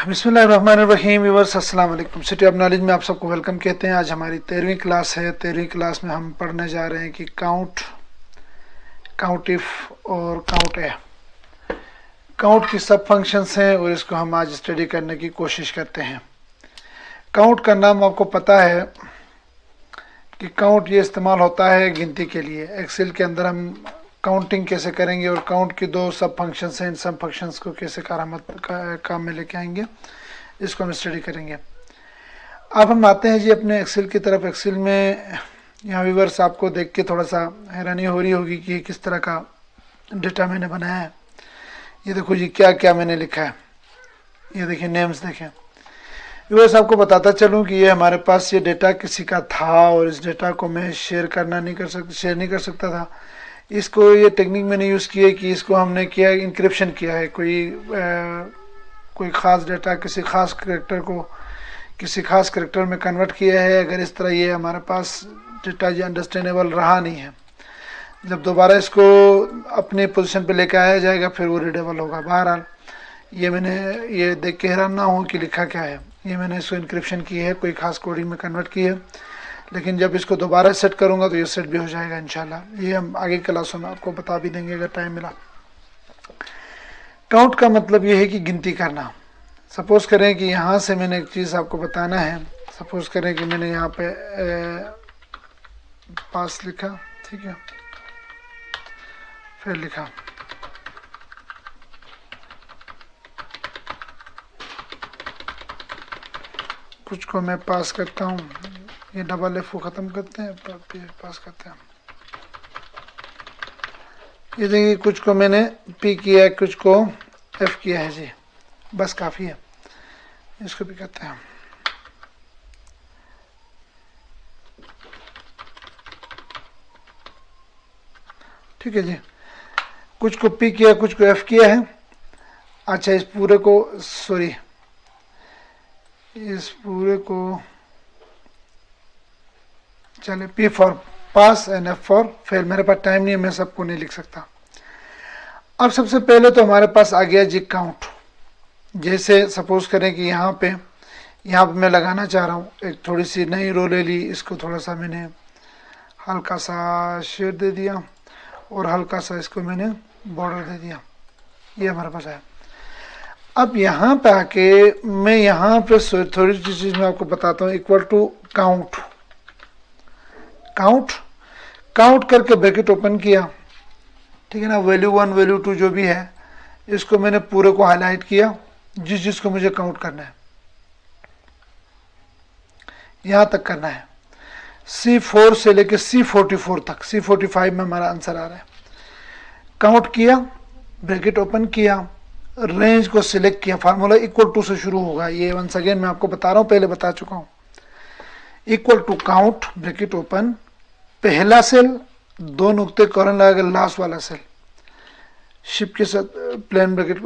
बिस्मिल्लाहिर्रहमानिर्रहीम व्यूअर्स अस्सलाम वालेकुम। सिटी ऑफ नॉलेज में आप सबको वेलकम कहते हैं। आज हमारी 13वीं क्लास है। 13वीं क्लास में हम पढ़ने जा रहे हैं कि काउंट, काउंट इफ और काउंट ए। काउंट की सब फंक्शंस हैं और इसको हम आज स्टडी करने की कोशिश करते हैं। काउंट का नाम आपको पता है कि काउंट ये इस्तेमाल होता है गिनती के लिए। एक्सेल के अंदर हम काउंटिंग कैसे करेंगे और काउंट की दो सब फंक्शंस हैं, इन सब फंक्शंस को कैसे काम में लेके आएंगे, इसको हम स्टडी करेंगे। अब हम आते हैं जी अपने एक्सेल की तरफ। एक्सेल में यहाँ व्यूअर्स आपको देख के थोड़ा सा हैरानी हो रही होगी कि किस तरह का डेटा मैंने बनाया है। ये देखो जी क्या क्या मैंने लिखा है। ये देखिए नेम्स देखें। व्यूअर्स आपको बताता चलूँ कि ये हमारे पास ये डेटा किसी का था और इस डेटा को मैं शेयर नहीं कर सकता था। इसको ये टेक्निक मैंने यूज़ की है कि इसको हमने किया इंक्रिप्शन किया है। कोई ख़ास डेटा किसी ख़ास करेक्टर में कन्वर्ट किया है। अगर इस तरह ये हमारे पास डेटा ये अंडरस्टैंडेबल रहा नहीं है, जब दोबारा इसको अपने पोजीशन पे लेकर आया जाएगा फिर वो रीडेबल होगा। बहरहाल ये मैंने ये देख के हैरान ना हो कि लिखा क्या है। ये मैंने इसको इंक्रिप्शन की है, कोई ख़ास कोडिंग में कन्वर्ट की है, लेकिन जब इसको दोबारा सेट करूंगा तो ये सेट भी हो जाएगा इंशाल्लाह। ये हम आगे क्लासों में आपको बता भी देंगे अगर टाइम मिला। काउंट का मतलब ये है कि गिनती करना। सपोज करें कि यहाँ से मैंने एक चीज़ आपको बताना है। सपोज करें कि मैंने यहाँ पे पास लिखा, ठीक है, फिर लिखा कुछ को मैं पास करता हूँ। ये डबल एफ को ख़त्म करते हैं, पास करते हैं। ये देखिए कुछ को मैंने पी किया है, कुछ को एफ किया है जी, बस काफ़ी है। इसको भी करते हैं। ठीक है जी, कुछ को पी किया, कुछ को एफ किया है। अच्छा इस पूरे को चले P for pass and F for fail. मेरे पास टाइम नहीं है, मैं सबको नहीं लिख सकता। अब सबसे पहले तो हमारे पास आ गया जी काउंट। जैसे सपोज करें कि यहाँ पे मैं लगाना चाह रहा हूँ, एक थोड़ी सी नई रो ले ली, इसको थोड़ा सा मैंने हल्का सा शेड दे दिया और हल्का सा इसको मैंने बॉर्डर दे दिया। ये हमारे पास है। अब यहाँ पे आके मैं यहाँ पे थोड़ी सी चीज़ मैं आपको बताता हूँ। इक्वल टू काउंट करके ब्रैकेट ओपन किया, ठीक है ना। वैल्यू 1 वैल्यू 2 जो भी है इसको मैंने पूरे को हाईलाइट किया, जिसको मुझे काउंट करना है यहाँ तक करना है। C4 से लेके C44 तक, C45 में हमारा आंसर आ रहा है। काउंट किया, ब्रैकेट ओपन किया, रेंज को सिलेक्ट किया। फार्मूला इक्वल टू से शुरू होगा। ये वंस अगेन मैं आपको बता रहा हूँ, पहले बता चुका हूँ। Equal to count, bracket open, पहला सेल, दो नुक्ते कॉलन लगा के लास्ट वाला सेल, शिफ्ट के साथ प्लेन ब्रैकेट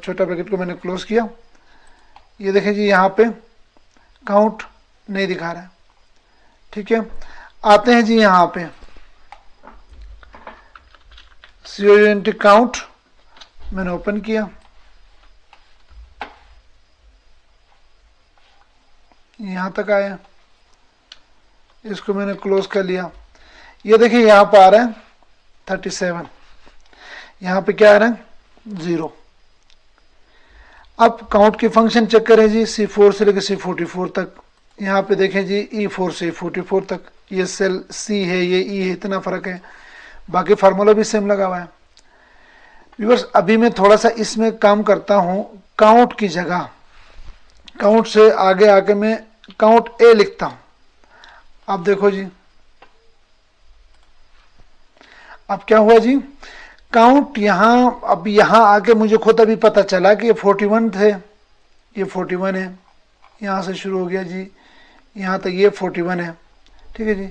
छोटा ब्रैकेट को मैंने क्लोज किया। ये देखें जी यहाँ पे काउंट नहीं दिखा रहा है, ठीक है। आते हैं जी यहाँ पे COUNT काउंट, मैंने ओपन किया, यहाँ तक आया, इसको मैंने क्लोज कर लिया। ये देखिए यहाँ पर आ रहा है 37, यहाँ पे क्या आ रहा है 0। अब काउंट की फंक्शन चेक करें जी, C4 से लेकर C44 तक। यहाँ पे देखें जी E4 से E44 तक। ये सेल C है, ये E है, इतना फ़र्क है, बाकी फार्मूला भी सेम लगा हुआ है। व्यूअर्स अभी मैं थोड़ा सा इसमें काम करता हूँ। काउंट की जगह, काउंट से आगे आके मैं काउंट ए लिखता हूँ। अब देखो जी, अब क्या हुआ जी, काउंट यहाँ, अब यहाँ आके मुझे खुद अभी पता चला कि ये 41 थे, ये 41 है। यहाँ से शुरू हो गया जी, यहाँ तक ये 41 है, ठीक है जी।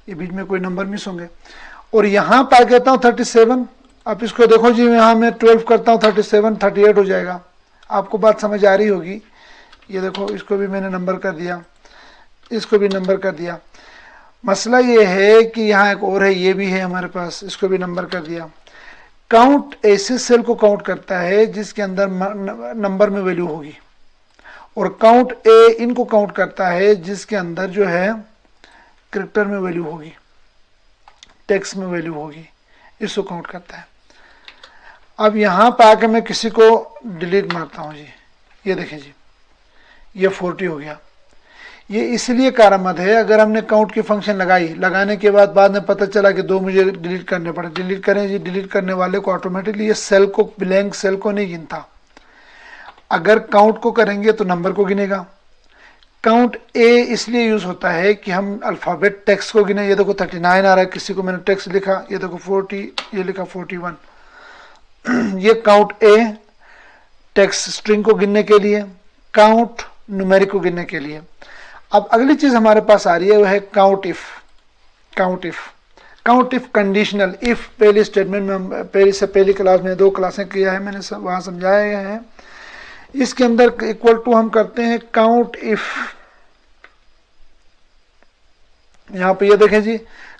ये बीच में कोई नंबर मिस होंगे। और यहाँ पा कहता हूँ 37। अब इसको देखो जी, यहाँ मैं 12 करता हूँ, 37 38 हो जाएगा। आपको बात समझ आ रही होगी। ये देखो इसको भी मैंने नंबर कर दिया, इसको भी नंबर कर दिया। मसला ये है कि यहाँ एक और है, ये भी है हमारे पास, इसको भी नंबर कर दिया। काउंट ऐसे सेल को काउंट करता है जिसके अंदर नंबर में वैल्यू होगी, और काउंट ए इनको काउंट करता है जिसके अंदर जो है कैरेक्टर में वैल्यू होगी, टेक्स्ट में वैल्यू होगी, इसको काउंट करता है। अब यहां पर आके मैं किसी को डिलीट मारता हूं जी, ये देखें जी, ये 40 हो गया। ये इसलिए कारआमद है, अगर हमने काउंट की फंक्शन लगाई, लगाने के बाद में पता चला कि 2 मुझे डिलीट करने पड़े, डिलीट करें जी, डिलीट करने वाले को ऑटोमेटिकली ये सेल को, ब्लैंक सेल को नहीं गिनता। अगर काउंट को करेंगे तो नंबर को गिनेगा। काउंट ए इसलिए यूज होता है कि हम अल्फाबेट टेक्स्ट को गिने। ये देखो 39 आ रहा है, किसी को मैंने टेक्स्ट लिखा, ये देखो 40, ये लिखा 41। ये काउंट ए टेक्स्ट स्ट्रिंग को गिनने के लिए, काउंट न्यूमेरिक को गिनने के लिए। अब अगली चीज हमारे पास आ रही है, वह है count if. Count if, count if conditional if पहली स्टेटमेंट में हम पहली क्लास में 2 क्लासें किया है, मैंने वहां समझाया है। इसके अंदर इक्वल टू हम करते हैं काउंट इफ। यहां पे ये देखें जी,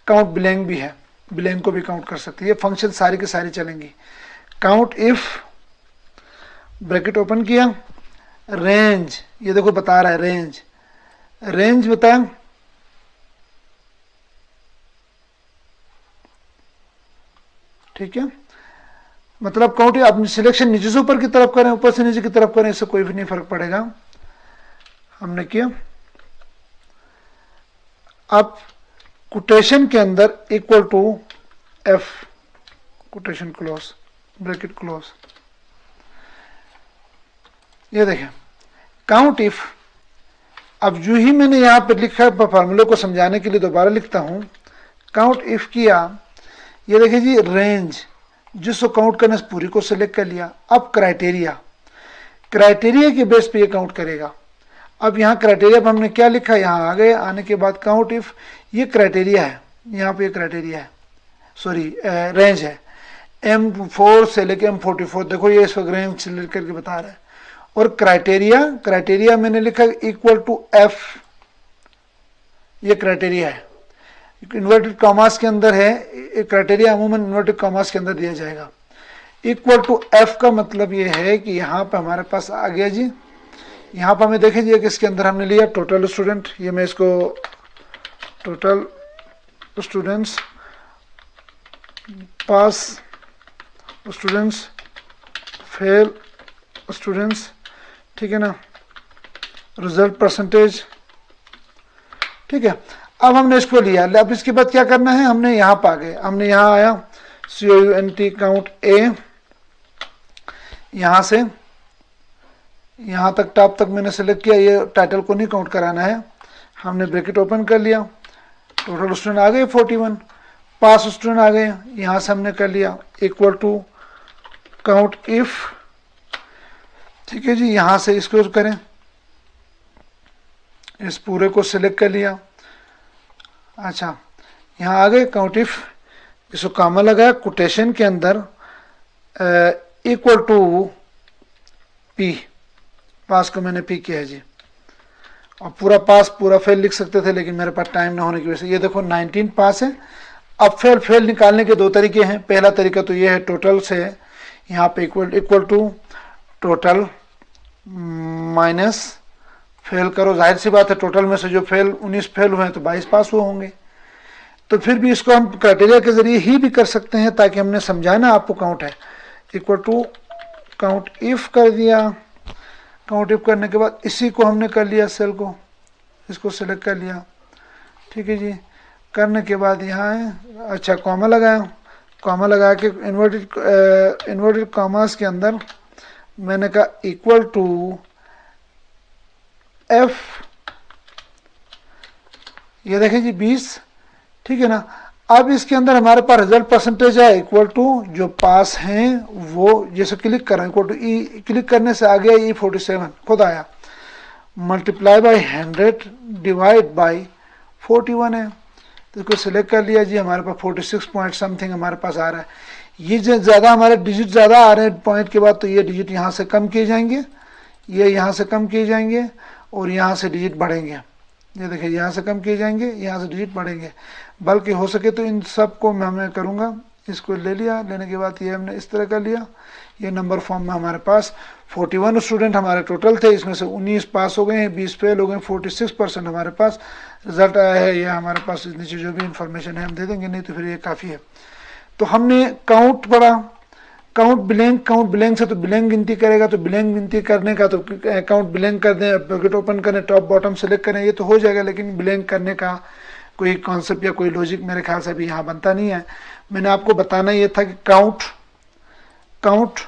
काउंट ब्लैंक भी है, ब्लैंक को भी काउंट कर सकते हैं। ये फंक्शन सारी की सारी चलेंगी। काउंट इफ, ब्रैकेट ओपन किया, रेंज, ये देखो बता रहा है रेंज, रेंज बताया, ठीक है। मतलब काउंट, आप सिलेक्शन नीचे से ऊपर की तरफ करें, ऊपर से नीचे की तरफ करें, इससे कोई भी नहीं फर्क पड़ेगा। हमने किया। अब कोटेशन के अंदर equal to F, quotation close, bracket close. ये देखें काउंट इफ। अब जो ही मैंने यहां पर लिखा है, फार्मूले को समझाने के लिए दोबारा लिखता हूं। काउंट इफ किया, ये देखिए जी रेंज, जिसको काउंट करने से पूरी को सिलेक्ट कर लिया। अब क्राइटेरिया, क्राइटेरिया के बेस पे ये काउंट करेगा। अब यहाँ क्राइटेरिया पर हमने क्या लिखा, यहाँ आ गए, आने के बाद काउंट इफ, ये क्राइटेरिया है, यहाँ पे ये क्राइटेरिया है, सॉरी रेंज है, M4 से लेके M44। देखो ये इस वक्त रेंज सिलेक्ट करके बता रहा है। और क्राइटेरिया, क्राइटेरिया मैंने लिखा इक्वल टू एफ, ये क्राइटेरिया है, इन्वर्टेड कॉमास के अंदर है। क्राइटेरिया अमूमन इन्वर्टेड कॉमास के अंदर दिया जाएगा। इक्वल टू एफ का मतलब ये है कि यहाँ पे हमारे पास आ गया जी, यहाँ पर हमें देखें कि इसके अंदर हमने लिया टोटल स्टूडेंट, ये मैं इसको टोटल स्टूडेंट्स, पास स्टूडेंट्स, फेल स्टूडेंट्स, ठीक है ना, रिजल्ट परसेंटेज, ठीक है। अब हमने इसको लिया। अब इसके बाद क्या करना है, हमने यहाँ पर आ गए, हमने यहाँ आया COUNT काउंट ए, यहाँ से यहाँ तक टॉप तक मैंने सेलेक्ट किया। ये टाइटल को नहीं काउंट कराना है। हमने ब्रैकेट ओपन कर लिया, टोटल स्टूडेंट आ गए 41, पास स्टूडेंट आ गए, यहाँ से हमने कर लिया इक्वल टू काउंट इफ, ठीक है जी। यहाँ से इसको करें, इस पूरे को सिलेक्ट कर लिया। अच्छा, यहाँ आ गए काउंट इफ, इसको कामा लगाया, कोटेशन के अंदर इक्वल टू पी, पास को मैंने पी किया है जी। और पूरा पास पूरा फेल लिख सकते थे, लेकिन मेरे पास टाइम ना होने की वजह से, ये देखो 19 पास है। अब फेल निकालने के 2 तरीके हैं। पहला तरीका तो ये है, टोटल से यहाँ पे equal to total minus fail करो। जाहिर सी बात है, टोटल में से जो 19 फेल हुए हैं तो 22 पास हुए होंगे। तो फिर भी इसको हम क्राइटेरिया के जरिए ही भी कर सकते हैं, ताकि हमने समझाया ना आपको काउंट है। इक्वल टू काउंट इफ कर दिया। काउंट इफ करने के बाद इसी को हमने कर लिया, सेल को, इसको सेलेक्ट कर लिया, ठीक है जी। करने के बाद यहाँ है, अच्छा कॉमा लगाया, कॉमा लगा के इन्वर्टेड कॉमास के अंदर मैंने कहा इक्वल टू एफ, ये देखें जी 20, ठीक है ना। अब इसके अंदर हमारे पास रिजल्ट परसेंटेज है इक्वल टू जो पास हैं वो, जैसे क्लिक करें इक्वल टू ई, क्लिक करने से आ गया E47 खुद आया, मल्टीप्लाई बाय 100 डिवाइड बाय 41 है। तो इसको सिलेक्ट कर लिया जी, हमारे पास 46 पॉइंट समथिंग हमारे पास आ रहा है। ये जो ज़्यादा हमारे डिजिट ज़्यादा आ रहे हैं पॉइंट के बाद, तो ये डिजिट यहाँ से कम किए जाएंगे, ये यहाँ से कम किए जाएंगे, और यहाँ से डिजिट बढ़ेंगे। ये देखिए यहाँ से कम किए जाएंगे, यहाँ से डिजिट बढ़ेंगे। बल्कि हो सके तो इन सब को मैं करूँगा इसको ले लिया, लेने के बाद ये हमने इस तरह कर लिया। ये नंबर फॉर्म में हमारे पास 41 स्टूडेंट हमारे टोटल थे, इसमें से 19 पास हो गए हैं, 20 फेल हो गए, 46% हमारे पास रिजल्ट आया है। ये हमारे पास नीचे जो भी इंफॉर्मेशन है हम दे देंगे, नहीं तो फिर ये काफ़ी है। तो हमने काउंट पढ़ा, काउंट ब्लैंक से तो ब्लैंक गिनती करेगा, तो ब्लैंक गिनती करने का तो काउंट ब्लैंक कर दें, ब्रैकेट ओपन करें, टॉप बॉटम सेलेक्ट करें, ये तो हो जाएगा, लेकिन ब्लैंक करने का कोई कॉन्सेप्ट या कोई लॉजिक मेरे ख्याल से अभी यहाँ बनता नहीं है। मैंने आपको बताना ये था कि काउंट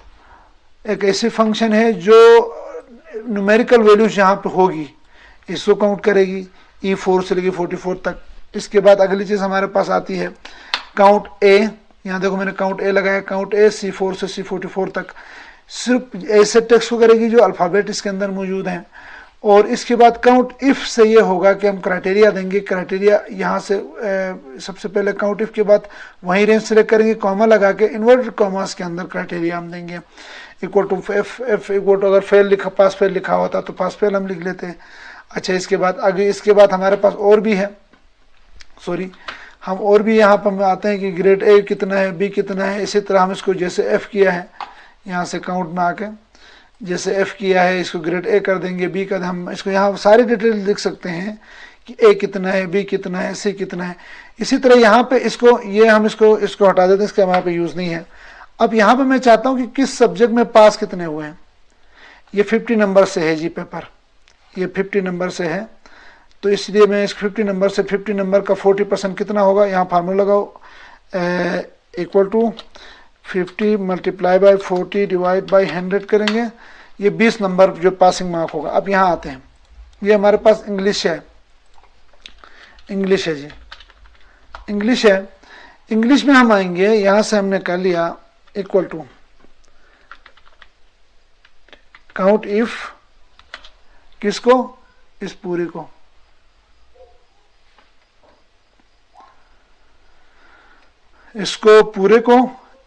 एक ऐसी फंक्शन है जो न्यूमेरिकल वैल्यूज यहाँ पे होगी, इसको काउंट करेगी E4 से लेकर 44 तक। इसके बाद अगली चीज़ हमारे पास आती है काउंट ए। यहाँ देखो मैंने काउंट ए लगाया, काउंट ए C4 से C44 तक, सिर्फ ऐसे टेक्स्ट को करेगी जो अल्फ़ाबेट इसके अंदर मौजूद हैं। और इसके बाद काउंट इफ से ये होगा कि हम क्राइटेरिया देंगे, क्राइटेरिया यहाँ से सबसे पहले काउंट इफ के बाद वहीं रेंज सेलेक्ट करेंगे, कॉमा लगा के इन्वर्टेड कॉमास के अंदर क्राइटेरिया हम देंगे, equal to F equal to, अगर फेल लिखा पास फेल लिखा होता तो पास फेल हम लिख लेते हैं। अच्छा, इसके बाद आगे इसके बाद हमारे पास और भी है, सॉरी हम और भी यहाँ पर आते हैं कि ग्रेड ए कितना है, बी कितना है। इसी तरह हम इसको जैसे एफ किया है यहाँ से काउंट में आके, जैसे एफ किया है इसको ग्रेड ए कर देंगे, बी का हम इसको यहाँ सारी डिटेल लिख सकते हैं कि ए कितना है, बी कितना है, सी कितना है। इसी तरह यहाँ पे इसको ये हम इसको हटा देते हैं, इसका हमारे पे यूज़ नहीं है। अब यहाँ पे मैं चाहता हूँ कि किस सब्जेक्ट में पास कितने हुए हैं। ये 50 नंबर से है जी पेपर, ये 50 नंबर से है, तो इसलिए मैं इस 50 नंबर से 50 नंबर का 40% कितना होगा, यहाँ फार्मूला लगाओ, equal to 50 multiply by 40 divide by 100 करेंगे, ये 20 नंबर जो पासिंग मार्क होगा। अब यहाँ आते हैं, ये हमारे पास इंग्लिश है जी, इंग्लिश है। इंग्लिश में हम आएंगे, यहाँ से हमने कर लिया इक्वल टू काउंट इफ, किसको, इस पूरे को, इसको पूरे को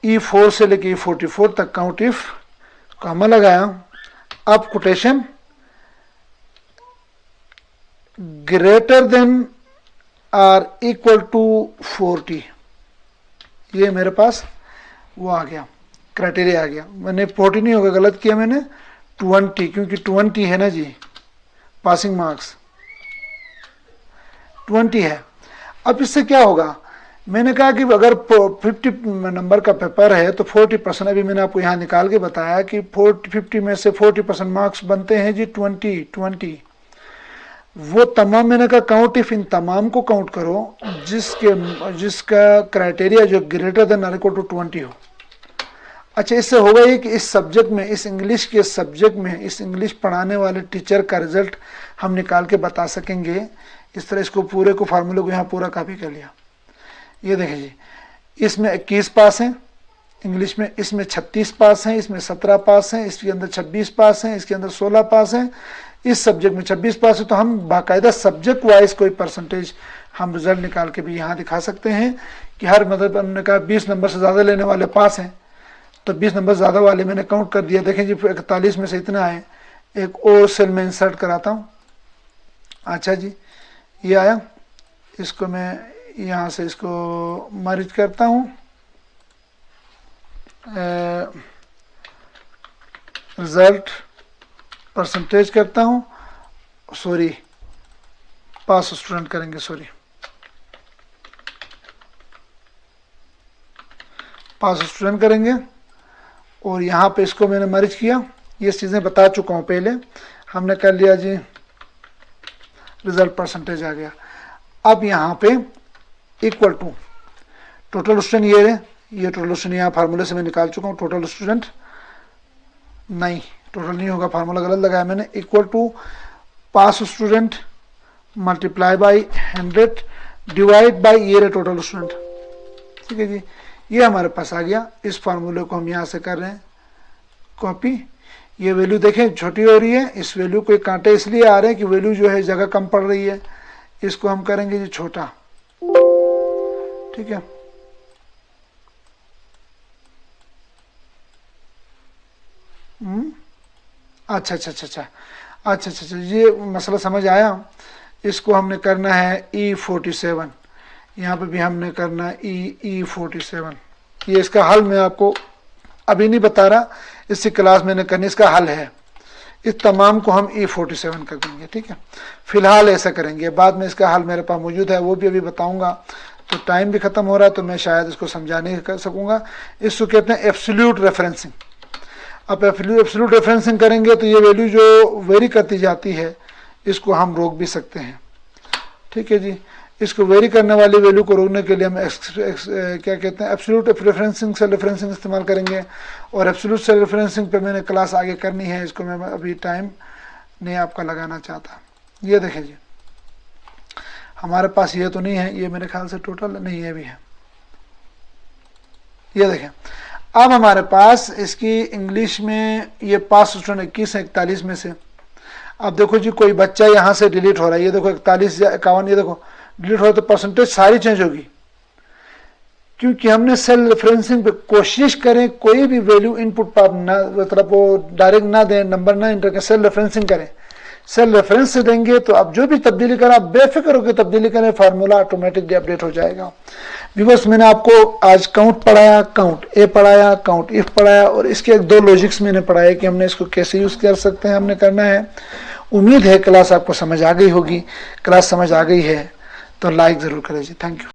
E4 से लेके E44 तक काउंट इफ, कॉमा लगाया। अब quotation greater than or equal to 40, ये मेरे पास वो आ गया, क्राइटेरिया आ गया। मैंने 40 नहीं होगा, गलत किया मैंने, 20, क्योंकि 20 है ना जी, पासिंग मार्क्स 20 है। अब इससे क्या होगा, मैंने कहा कि अगर 50 नंबर का पेपर है तो 40%, अभी मैंने आपको यहाँ निकाल के बताया कि 50 में से 40% मार्क्स बनते हैं जी 20। वो तमाम, मैंने कहा काउंट इफ इन तमाम को काउंट करो जिसका क्राइटेरिया जो greater than or equal to 20 हो। अच्छा, इससे होगा ये कि इस सब्जेक्ट में, इस इंग्लिश के सब्जेक्ट में, इस इंग्लिश पढ़ाने वाले टीचर का रिजल्ट हम निकाल के बता सकेंगे। इस तरह इसको पूरे को फार्मूले को यहाँ पूरा कॉपी कर लिया। ये देखें जी, इसमें 21 पास हैं इंग्लिश में, इसमें 36 पास हैं, इसमें 17 पास हैं, इसके अंदर 26 पास हैं, इसके अंदर 16 पास हैं, इस सब्जेक्ट में 26 पास है। तो हम बाकायदा सब्जेक्ट वाइज कोई परसेंटेज हम रिजल्ट निकाल के भी यहाँ दिखा सकते हैं कि हर, मतलब हमने कहा 20 नंबर से ज़्यादा लेने वाले पास हैं, तो 20 नंबर ज़्यादा वाले मैंने काउंट कर दिया। देखें जी 41 में से इतना आए। एक और सेल में इंसर्ट कराता हूँ। अच्छा जी, ये आया, इसको मैं यहाँ से इसको मर्ज करता हूँ, रिजल्ट परसेंटेज करता हूँ, सॉरी पास स्टूडेंट करेंगे, सॉरी पास स्टूडेंट करेंगे। और यहाँ पे इसको मैंने मर्ज किया, ये चीज़ें बता चुका हूँ पहले, हमने कर लिया जी, रिजल्ट परसेंटेज आ गया। अब यहाँ पे इक्वल टू टोटल स्टूडेंट, ये रहे, ये टोटल स्टूडेंट यहाँ फार्मूले से मैं निकाल चुका हूँ। टोटल स्टूडेंट नहीं, टोटल नहीं होगा, फार्मूला गलत लगाया मैंने। Equal to pass student multiply by 100 divide by ये रहे टोटल स्टूडेंट। ठीक है जी, ये हमारे पास आ गया। इस फार्मूले को हम यहाँ से कर रहे हैं कॉपी। ये वैल्यू देखें छोटी हो रही है, इस वैल्यू को कांटे इसलिए आ रहे हैं कि वैल्यू जो है जगह कम पड़ रही है। इसको हम करेंगे जी छोटा, ठीक है। अच्छा अच्छा अच्छा अच्छा अच्छा अच्छा, ये मसला समझ आया। इसको हमने करना है E47, यहाँ पे भी हमने करना है E47। ये इसका हल मैं आपको अभी नहीं बता रहा, इससे क्लास मैंने करनी, इसका हल है। इस तमाम को हम E47 कर देंगे, ठीक है। फिलहाल ऐसा करेंगे, बाद में इसका हल मेरे पास मौजूद है, वो भी अभी बताऊंगा। तो टाइम भी खत्म हो रहा है तो मैं शायद इसको समझा नहीं कर सकूंगा। इसको कहते हैं एब्सोल्यूट रेफरेंसिंग। अब एब्सोल्यूट रेफरेंसिंग करेंगे तो ये वैल्यू जो वेरी करती जाती है इसको हम रोक भी सकते हैं, ठीक है जी। इसको वेरी करने वाली वैल्यू को रोकने के लिए हम क्या कहते हैं एब्सोल्यूट रेफरेंसिंग सेल रेफरेंसिंग इस्तेमाल करेंगे। और एब्सोल्यूट सेल रेफरेंसिंग पे मैंने क्लास आगे करनी है, इसको मैं अभी टाइम नहीं आपका लगाना चाहता। ये देखें जी, हमारे पास ये तो नहीं है, ये मेरे ख्याल से टोटल नहीं है भी है। ये देखें, अब हमारे पास इसकी इंग्लिश में ये पास स्टूडेंट 21 है 41 में से। अब देखो जी, कोई बच्चा यहाँ से डिलीट हो रहा है, ये देखो 41 या 51, ये देखो डिलीट हो रहा है, तो परसेंटेज सारी चेंज होगी, क्योंकि हमने सेल रेफरेंसिंग पे कोशिश करें कोई भी वैल्यू इनपुट पर ना, मतलब वो डायरेक्ट ना दें, नंबर ना इंटर करें, सेल रेफरेंसिंग करें। सेल रेफरेंस से देंगे तो आप जो भी तब्दीली करें आप बेफिक्र होकर तब्दीली करें, फार्मूला ऑटोमेटिकली अपडेट हो जाएगा। व्यूअर्स, मैंने आपको आज काउंट पढ़ाया, काउंट ए पढ़ाया, काउंट इफ पढ़ाया, और इसके एक दो लॉजिक्स मैंने पढ़ाए कि हमने इसको कैसे यूज कर सकते हैं, हमने करना है। उम्मीद है क्लास आपको समझ आ गई होगी। क्लास समझ आ गई है तो लाइक जरूर करें जी। Thank you.